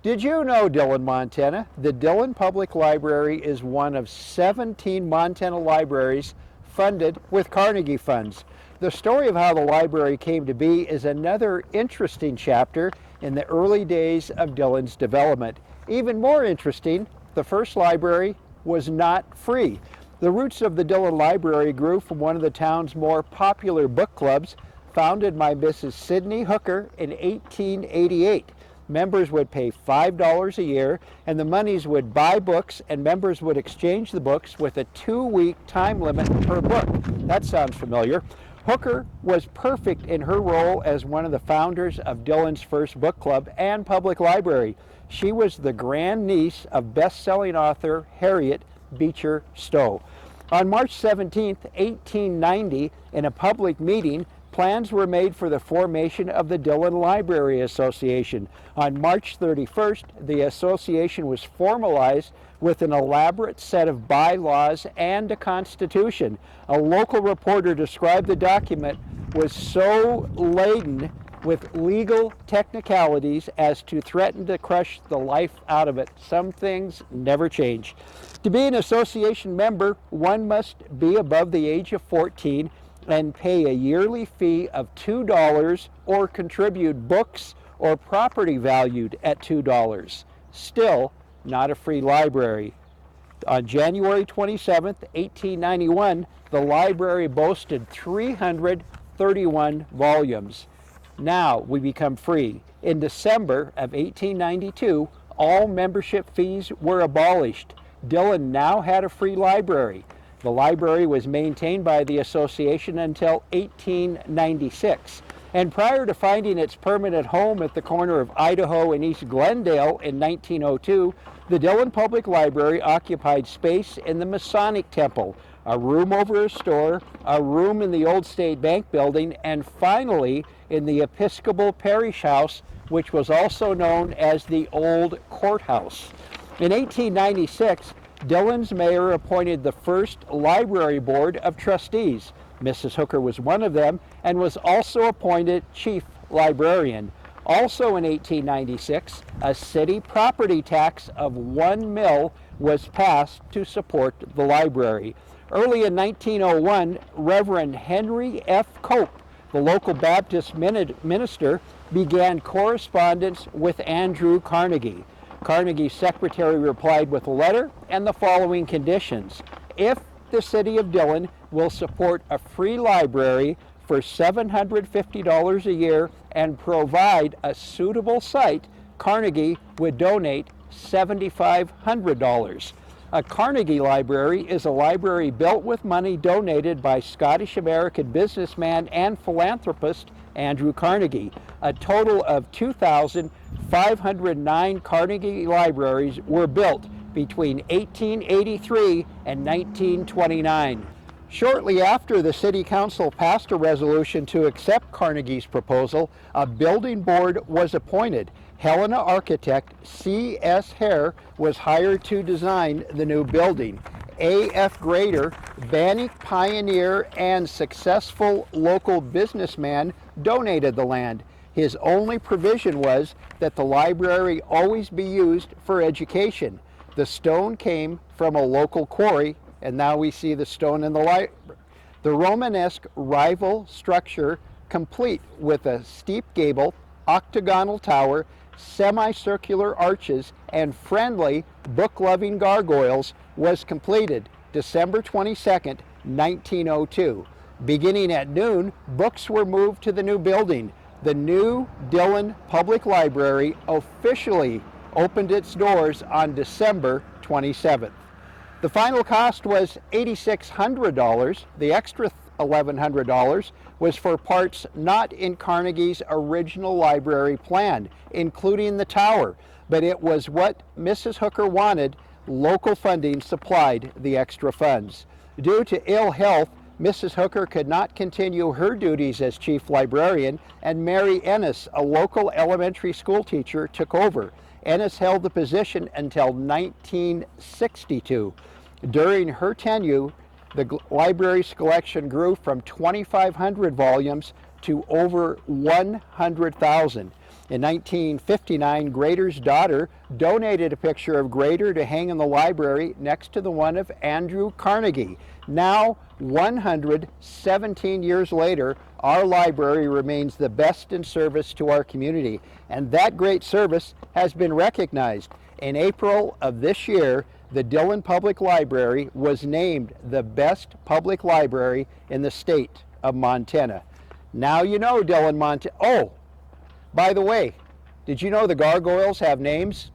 Did you know, Dillon, Montana, the Dillon Public Library is one of 17 Montana libraries funded with Carnegie funds. The story of how the library came to be is another interesting chapter in the early days of Dillon's development. Even more interesting, the first library was not free. The roots of the Dillon Library grew from one of the town's more popular book clubs, founded by Mrs. Sidney Hooker in 1888. Members would pay $5 a year, and the monies would buy books, and members would exchange the books with a 2-week time limit per book. That sounds familiar. Hooker was perfect in her role as one of the founders of Dillon's first book club and public library. She was the grandniece of best-selling author Harriet Beecher Stowe. On March 17, 1890, in a public meeting, plans were made for the formation of the Dillon Library Association. On March 31st, the association was formalized with an elaborate set of bylaws and a constitution. A local reporter described the document was so laden with legal technicalities as to threaten to crush the life out of it. Some things never change. To be an association member, one must be above the age of 14 and pay a yearly fee of $2 or contribute books or property valued at $2. Still not a free library. On January 27, 1891, the library boasted 331 volumes. Now we become free. In December of 1892, all membership fees were abolished. Dillon now had a free library. The library was maintained by the association until 1896. And prior to finding its permanent home at the corner of Idaho and East Glendale in 1902, the Dillon Public Library occupied space in the Masonic Temple, a room over a store, a room in the old State Bank building, and finally in the Episcopal Parish House, which was also known as the Old Courthouse. In 1896, Dillon's mayor appointed the first library board of trustees. Mrs. Hooker was one of them and was also appointed chief librarian. Also in 1896, a city property tax of 1 mill was passed to support the library. Early in 1901, Reverend Henry F. Cope, the local Baptist minister, began correspondence with Andrew Carnegie. Carnegie's secretary replied with a letter and the following conditions. If the city of Dillon will support a free library for $750 a year and provide a suitable site, Carnegie would donate $7,500. A Carnegie Library is a library built with money donated by Scottish-American businessman and philanthropist Andrew Carnegie. A total of 2,509 Carnegie libraries were built between 1883 and 1929. Shortly after the City Council passed a resolution to accept Carnegie's proposal, a building board was appointed. Helena architect C.S. Hare was hired to design the new building. A.F. Grader, Bannock pioneer and successful local businessman, donated the land. His only provision was that the library always be used for education. The stone came from a local quarry, and now we see the stone in the library. The Romanesque rival structure, complete with a steep gable, octagonal tower, semicircular arches, and friendly, book-loving gargoyles, was completed December 22, 1902. Beginning at noon, books were moved to the new building. The new Dillon Public Library officially opened its doors on December 27th. The final cost was $8,600. The extra $1,100 was for parts not in Carnegie's original library plan, including the tower, but it was what Mrs. Hooker wanted. Local funding supplied the extra funds. Due to ill health, Mrs. Hooker could not continue her duties as chief librarian, and Mary Ennis, a local elementary school teacher, took over. Ennis held the position until 1962. During her tenure, the library's collection grew from 2,500 volumes to over 100,000. In 1959, Grader's daughter donated a picture of Grader to hang in the library next to the one of Andrew Carnegie. Now, 117 years later, our library remains the best in service to our community, and that great service has been recognized. In April of this year, the Dillon Public Library was named the best public library in the state of Montana. Now you know Dillon, Montana. Oh, by the way, did you know the gargoyles have names?